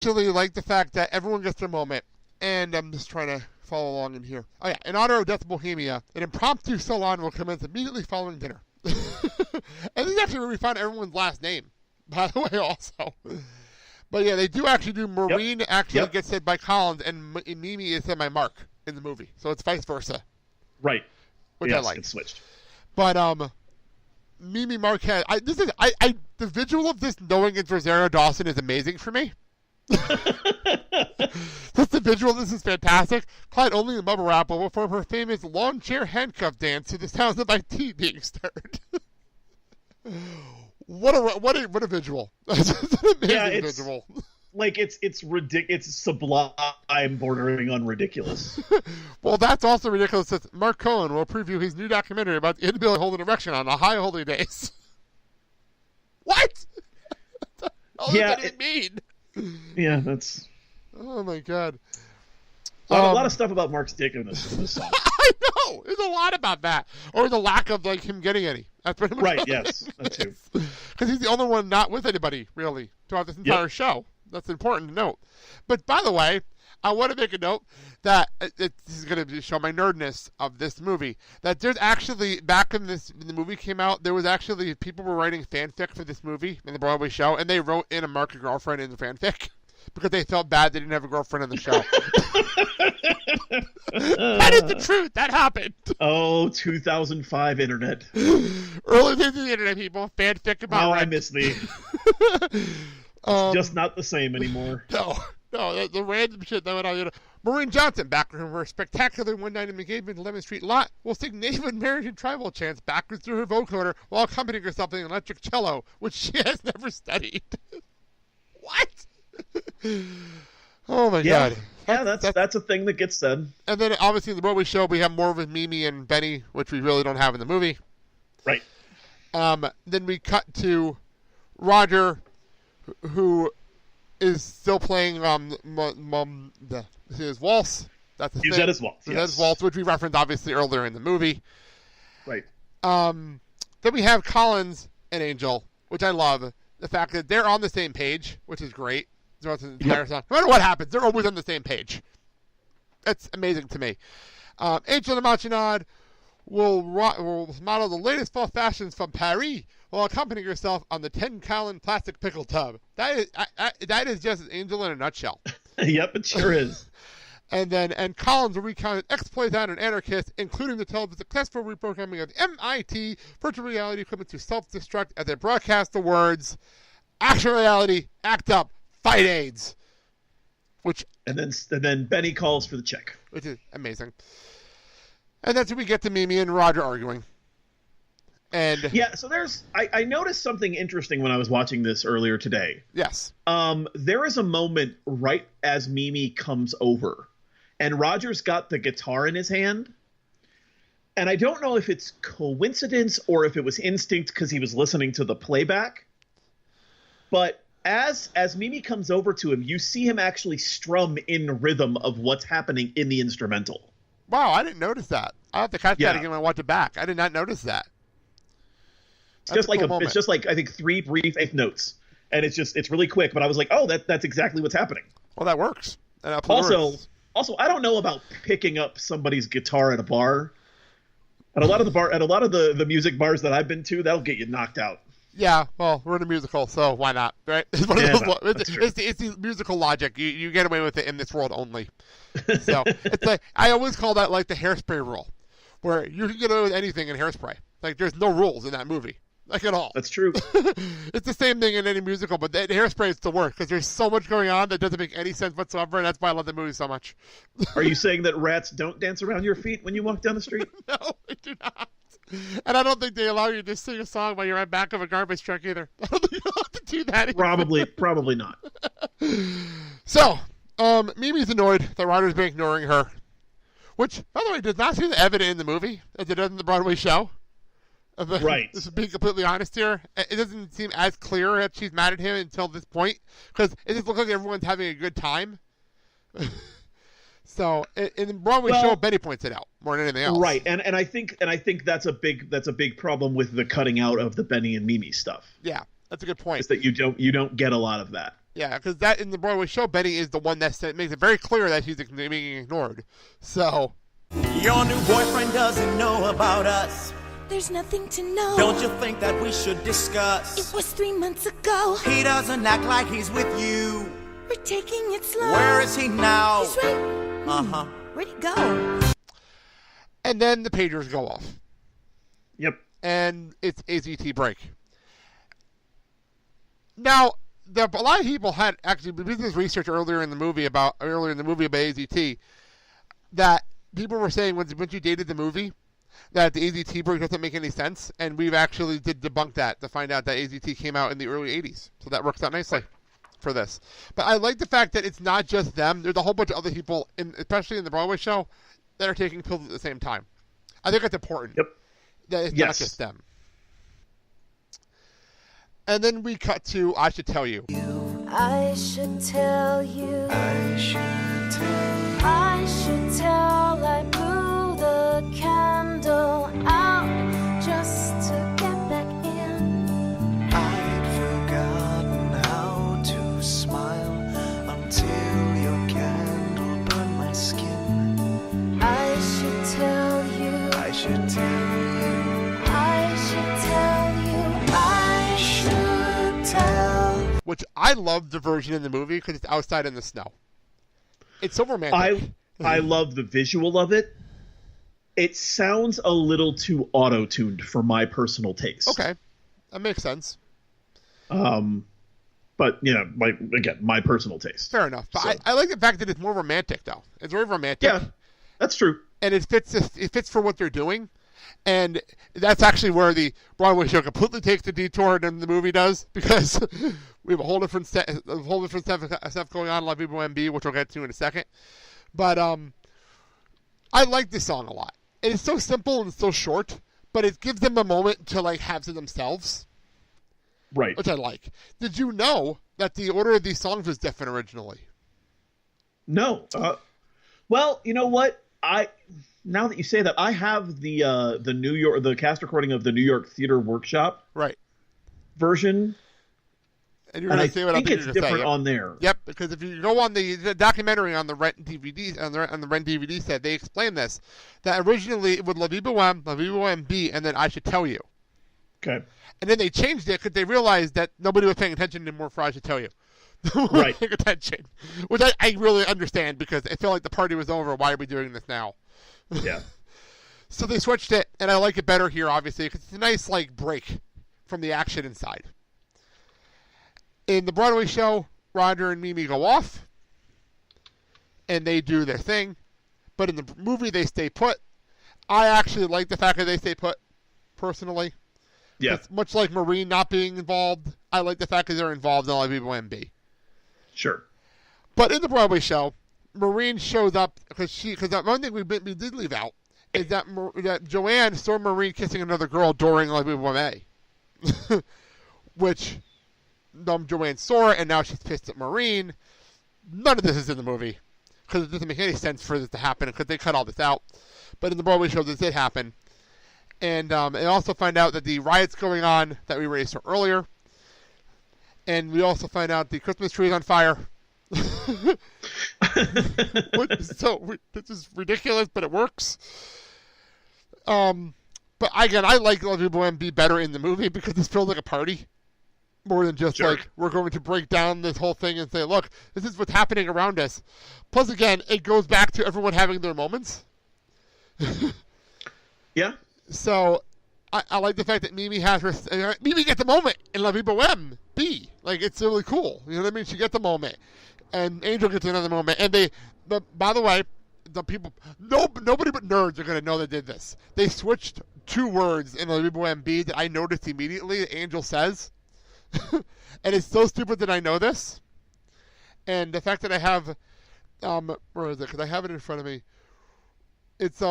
Actually like the fact that everyone gets their moment, and I'm just trying to follow along in here. Oh yeah, in honor of Death Bohemia, an impromptu salon will commence immediately following dinner. And this is actually where we found everyone's last name, by the way, also. But yeah, they do actually do. Maureen actually gets said by Collins, and Mimi is said by Mark in the movie. So it's vice versa. Right. Which I like. It's switched. But Mimi Marquez, the visual of this knowing it's Rosario Dawson is amazing for me. Just the visual of this is fantastic. Clyde only in Bubble Wrap will perform her famous lawn chair handcuff dance to the sounds of my tea being stirred. What a visual! It's an amazing visual. Like it's ridiculous. It's sublime, bordering on ridiculous. Well, that's also ridiculous. That Mark Cohen will preview his new documentary about the inability to hold an erection on the high holy days. What? What does that even mean? Yeah, that's. Oh my god. A lot of stuff about Mark's dick in this song. I know. There's a lot about that, or the lack of him getting any. That's pretty much right. Yes, that too. Because he's the only one not with anybody really throughout this entire show. That's important to note. But by the way, I want to make a note that this is going to show my nerdness of this movie. That there's actually back when the movie came out, there was actually people were writing fanfic for this movie in the Broadway show, and they wrote in a Mark girlfriend in the fanfic. Because they felt bad they didn't have a girlfriend in the show. That is the truth. That happened. Oh, 2005 internet. Early days of the internet, people. Fanfic about I miss thee. Just not the same anymore. No, the random shit that went on. Maureen Johnson, back from her spectacular one night in McGaven Lemon Street lot, will sing Native American tribal chants backwards through her vocoder while accompanying herself with an electric cello, which she has never studied. What? Oh my god. Yeah, that's a thing that gets said. And then obviously in the Broadway show we have more with Mimi and Benny, which we really don't have in the movie. Right. Then we cut to Roger, who is still playing his waltz. That's the thing. His waltz. His waltz, which we referenced obviously earlier in the movie. Right. Then we have Collins and Angel, which I love. The fact that they're on the same page, which is great. Throughout the entire song. No matter what happens, they're always on the same page. That's amazing to me. Angel and Machinad will model the latest fall fashions from Paris while accompanying herself on the 10-gallon plastic pickle tub. That is just Angel in a nutshell. Yep, it sure is. And Collins will recount his exploits on an anarchist, including the tale of the successful reprogramming of MIT virtual reality equipment to self-destruct as they broadcast the words, "Action reality, act up, fight AIDS." And then Benny calls for the check. Which is amazing. And that's when we get to Mimi and Roger arguing. And yeah, so I noticed something interesting when I was watching this earlier today. Yes. There is a moment right as Mimi comes over, and Roger's got the guitar in his hand. And I don't know if it's coincidence or if it was instinct because he was listening to the playback. But as Mimi comes over to him, you see him actually strum in rhythm of what's happening in the instrumental. Wow, I didn't notice that. I'll have to catch that again when I watch it back. I did not notice that. It's just like I think 3 brief notes, and it's really quick. But I was like, oh, that's exactly what's happening. Well, that works. Also, I don't know about picking up somebody's guitar at a bar. At a lot of the music bars that I've been to, that'll get you knocked out. Yeah, well, we're in a musical, so why not, right? It's the musical logic. You get away with it in this world only. So it's like I always call that like the Hairspray rule, where you can get away with anything in Hairspray. Like there's no rules in that movie, like at all. That's true. It's the same thing in any musical, but the Hairspray is the worst because there's so much going on that doesn't make any sense whatsoever, and that's why I love the movie so much. Are you saying that rats don't dance around your feet when you walk down the street? No, they do not. And I don't think they allow you to sing a song while you're on back of a garbage truck either. I don't think you have to do that either. Probably not. So, Mimi's annoyed that Ryder's been ignoring her. Which, by the way, does not seem evident in the movie as it does in the Broadway show. Right. This is being completely honest here. It doesn't seem as clear that she's mad at him until this point. Because it just looks like everyone's having a good time. So in the Broadway show, Benny points it out more than anything else. Right, and I think that's a big problem with the cutting out of the Benny and Mimi stuff. Yeah, that's a good point. Is that you don't get a lot of that. Yeah, because that in the Broadway show, Benny is the one that makes it very clear that he's being ignored. So. Your new boyfriend doesn't know about us. There's nothing to know. Don't you think that we should discuss? It was 3 months ago. He doesn't act like he's with you. We're taking it slow. Where is he now? He's right. Uh-huh. Where'd he go? And then the pagers go off. Yep. And it's AZT break. Now, a lot of people had actually did this research earlier in the movie about AZT that people were saying once you dated the movie that the AZT break doesn't make any sense, and we've actually did debunk that to find out that AZT came out in the early 80s. So that works out nicely for this. But I like the fact that it's not just them. There's a whole bunch of other people, especially in the Broadway show, that are taking pills at the same time. I think that's important. Yep. That it's not just them. And then we cut to I Should Tell You. I should tell you. I should tell. I should tell. I blew the candle out just to get back in. I'd forgotten how to smile until your candle burned my skin. I should tell you. I should tell you. I should tell you. I should tell. Which I love the version in the movie because it's outside in the snow. It's so romantic. I love the visual of it. It sounds a little too auto-tuned for my personal taste. Okay. That makes sense. But, my personal taste. Fair enough. But So. I like the fact that it's more romantic, though. It's very romantic. Yeah, that's true. And it fits for what they're doing. And that's actually where the Broadway show completely takes a detour than the movie does, because we have a whole different stuff going on in Vie Boheme A, which we'll get to in a second. But I like this song a lot. And it's so simple and so short, but it gives them a moment to have to themselves, Right. which I like. Did you know that the order of these songs was different originally? No. Well, you know what? Now that you say that, I have the cast recording of the New York Theater Workshop Right. version, And I say what think it's you're gonna different say. on there. Yep, because if you go on the documentary on the Rent DVD on the Rent DVD set, they explain this, that originally it would Vie Boheme B, and then I Should Tell You. Okay. And then they changed it because they realized that nobody was paying attention anymore for I Should Tell You. Right. Paying attention, which I really understand, because I feel like the party was over. Why are we doing this now? Yeah. So they switched it, and I like it better here, obviously, because it's a nice break from the action inside. In the Broadway show, Roger and Mimi go off, and they do their thing. But in the movie, they stay put. I actually like the fact that they stay put, personally. Yeah. It's much like Maureen not being involved, I like the fact that they're involved in Vie Boheme B. Sure. But in the Broadway show, Maureen shows up because one thing we did leave out is that Joann saw Maureen kissing another girl during Vie Boheme A, which Joann saw, and now she's pissed at Maureen. None of this is in the movie because it doesn't make any sense for this to happen because they cut all this out. But in the Broadway show, this did happen. And also find out that the riot's going on that we already saw earlier. And we also find out the Christmas tree is on fire. This is ridiculous, but it works. But again, I like Vie Boheme B better in the movie because this feels like a party more than just Sure. we're going to break down this whole thing and say, look, this is what's happening around us. Plus, again, it goes back to everyone having their moments. Yeah. So I like the fact that Mimi has her. Mimi gets the moment in Vie Boheme B. It's really cool. You know what I mean? She gets the moment, and Angel gets another moment. And by the way, the people, nobody but nerds are gonna know they did this. They switched 2 words in Vie Boheme B that I noticed immediately. That Angel says, and it's so stupid that I know this. And the fact that I have, where is it? Because I have it in front of me. It's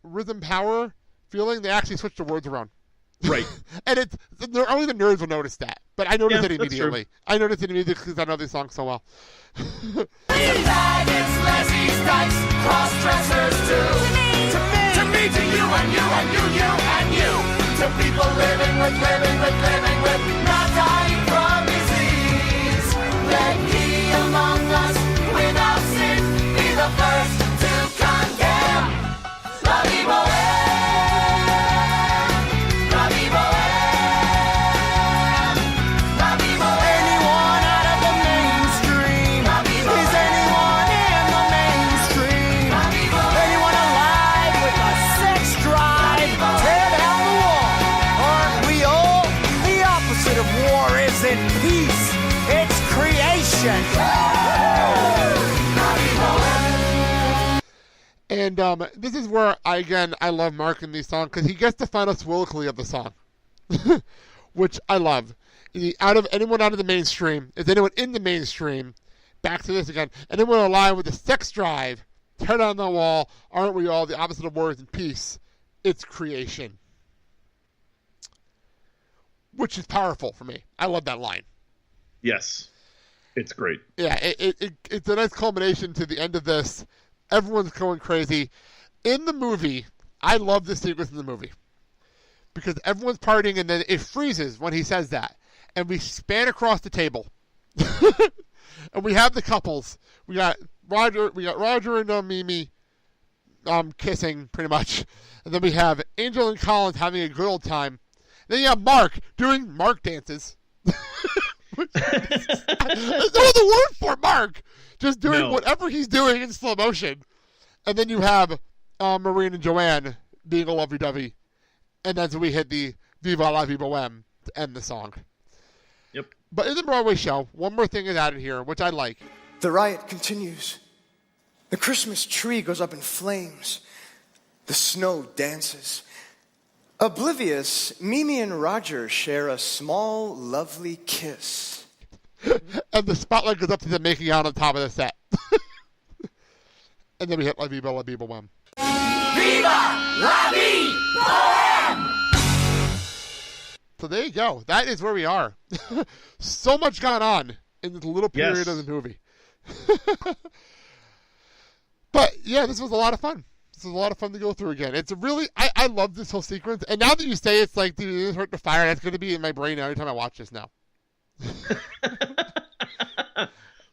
rhythm power. Feeling, they actually switched the words around. Right. And only the nerds will notice that. But I noticed it that's immediately. true. I noticed it immediately because I know these songs so well. Faggots, lessies, dykes, cross-dressers too. To me, to you, and you, and you, and you. To people living with, not dying from disease. Let And this is where, I love Mark in these songs, because he gets the final soliloquy of the song, which I love. Out of anyone out of the mainstream, is anyone in the mainstream, back to this again, anyone alive with a sex drive, tear down the wall, aren't we all the opposite of wars and peace? It's creation. Which is powerful for me. I love that line. Yes. It's great. Yeah, it's a nice culmination to the end of this. Everyone's going crazy. In the movie, I love this sequence in the movie. Because everyone's partying and then it freezes when he says that. And we span across the table. And we have the couples. We got Roger and Mimi kissing, pretty much. And then we have Angel and Collins having a good old time. Then you have Mark doing Mark dances. There's no other word for Mark. Just doing whatever he's doing in slow motion. And then you have Maureen and Joann being a lovey-dovey. And then so we hit the Viva la Vie Boheme to end the song. Yep. But in the Broadway show, one more thing is added here, which I like. The riot continues. The Christmas tree goes up in flames. The snow dances. Oblivious, Mimi and Roger share a small, lovely kiss. And the spotlight goes up to them making out on top of the set. And then we hit La Viva La Vie Boheme. Viva la Vie Boheme! So there you go. That is where we are. So much gone on in this little period of the movie. But yeah, this was a lot of fun. This was a lot of fun to go through again. It's really, I love this whole sequence. And now that you say it's like, dude, it hurt the fire, that's going to be in my brain every time I watch this now.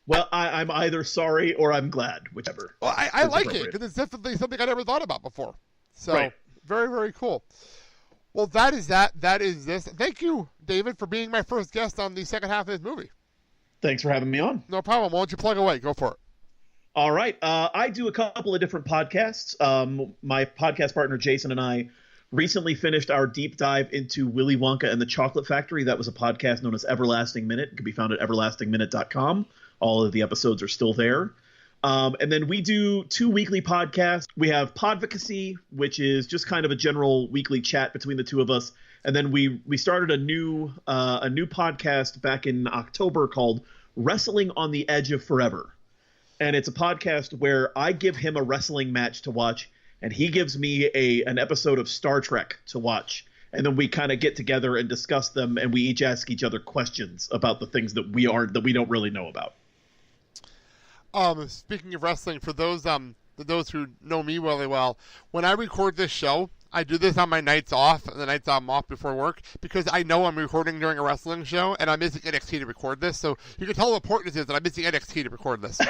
Well, I'm either sorry or I'm glad, whichever. Well, I like it because it's definitely something I never thought about before. So, Very, very cool. Well, that is that. That is this. Thank you, David, for being my first guest on the second half of this movie. Thanks for having me on. No problem. Why don't you plug away? Go for it. All right. I do a couple of different podcasts. My podcast partner, Jason, and I recently finished our deep dive into Willy Wonka and the Chocolate Factory. That was a podcast known as Everlasting Minute. It can be found at everlastingminute.com. All of the episodes are still there. And then we do 2 weekly podcasts. We have Podvocacy, which is just kind of a general weekly chat between the two of us. And then we started a new podcast back in October called Wrestling on the Edge of Forever. And it's a podcast where I give him a wrestling match to watch, and he gives me an episode of Star Trek to watch. And then we kind of get together and discuss them, and we each ask each other questions about the things that we don't really know about. Speaking of wrestling, for those who know me really well, when I record this show, I do this on my nights off, the nights I'm off before work, because I know I'm recording during a wrestling show, and I'm missing NXT to record this, so you can tell how important it is that I'm missing NXT to record this.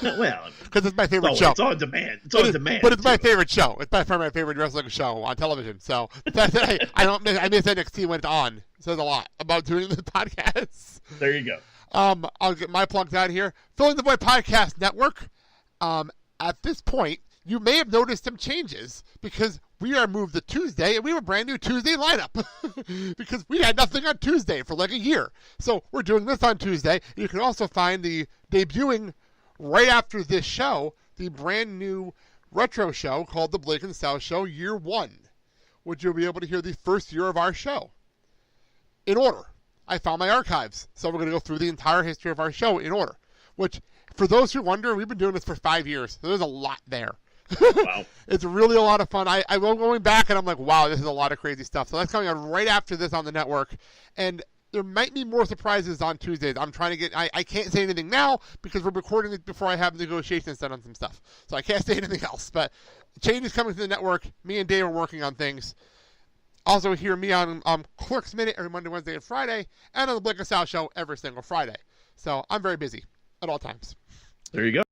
Well, because it's my favorite show. It's on demand. It's on demand. But it's my favorite show. It's by far my favorite wrestling show on television. So the fact that I miss NXT when it's on says a lot about doing the podcast. There you go. I'll get my plugs out here. Filling the Void Podcast Network. At this point, you may have noticed some changes because we are moved to Tuesday, and we have a brand new Tuesday lineup because we had nothing on Tuesday for like a year. So we're doing this on Tuesday. You can also find the debuting right after this show, the brand new retro show called The Blake and Sal Show Year 1, which you'll be able to hear the first year of our show in order. I found my archives, so we're going to go through the entire history of our show in order, which, for those who wonder, we've been doing this for 5 years, so there's a lot there. Wow. It's really a lot of fun. I'm going back, and I'm like, wow, this is a lot of crazy stuff. So that's coming on right after this on the network, and there might be more surprises on Tuesdays. I'm trying to get, I can't say anything now because we're recording it before I have negotiations done on some stuff, so I can't say anything else, but changes coming to the network. Me and Dave are working on things. Also hear me on Clerks Minute every Monday, Wednesday, and Friday, and on the Blake and Sal Show every single Friday. So I'm very busy at all times. There you go.